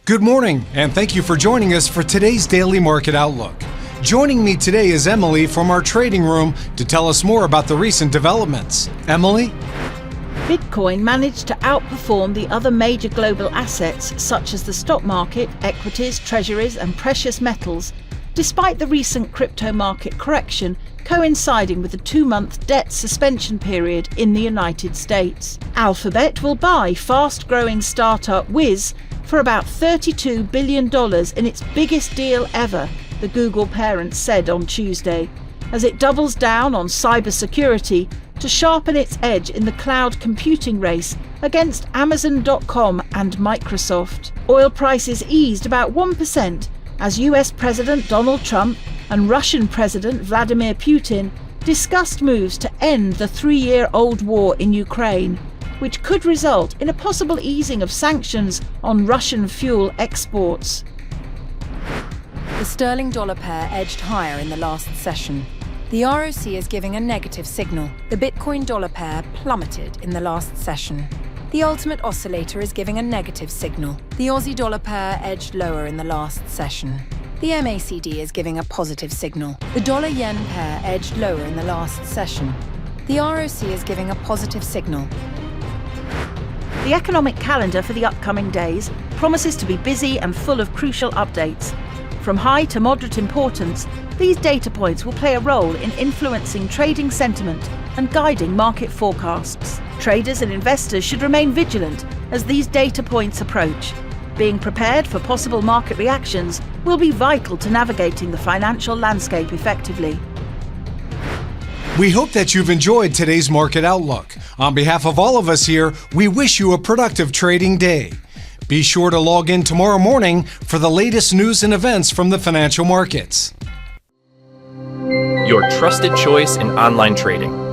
Good morning, and thank you for joining us for today's Daily Market Outlook. Joining me today is Emily from our trading room to tell us more about the recent developments. Emily? Bitcoin managed to outperform the other major global assets such as the stock market, equities, treasuries and precious metals, despite the recent crypto market correction coinciding with the 2-month debt suspension period in the United States. Alphabet will buy fast-growing startup Wiz for about $32 billion in its biggest deal ever, the Google parent said on Tuesday, as it doubles down on cybersecurity to sharpen its edge in the cloud computing race against Amazon.com and Microsoft. Oil prices eased about 1% as US President Donald Trump and Russian President Vladimir Putin discussed moves to end the 3-year-old war in Ukraine, which could result in a possible easing of sanctions on Russian fuel exports. The sterling dollar pair edged higher in the last session. The ROC is giving a negative signal. The Bitcoin dollar pair plummeted in the last session. The ultimate oscillator is giving a negative signal. The Aussie dollar pair edged lower in the last session. The MACD is giving a positive signal. The dollar yen pair edged lower in the last session. The ROC is giving a positive signal. The economic calendar for the upcoming days promises to be busy and full of crucial updates. From high to moderate importance, these data points will play a role in influencing trading sentiment and guiding market forecasts. Traders and investors should remain vigilant as these data points approach. Being prepared for possible market reactions will be vital to navigating the financial landscape effectively. We hope that you've enjoyed today's Market Outlook. On behalf of all of us here, we wish you a productive trading day. Be sure to log in tomorrow morning for the latest news and events from the financial markets. Your trusted choice in online trading.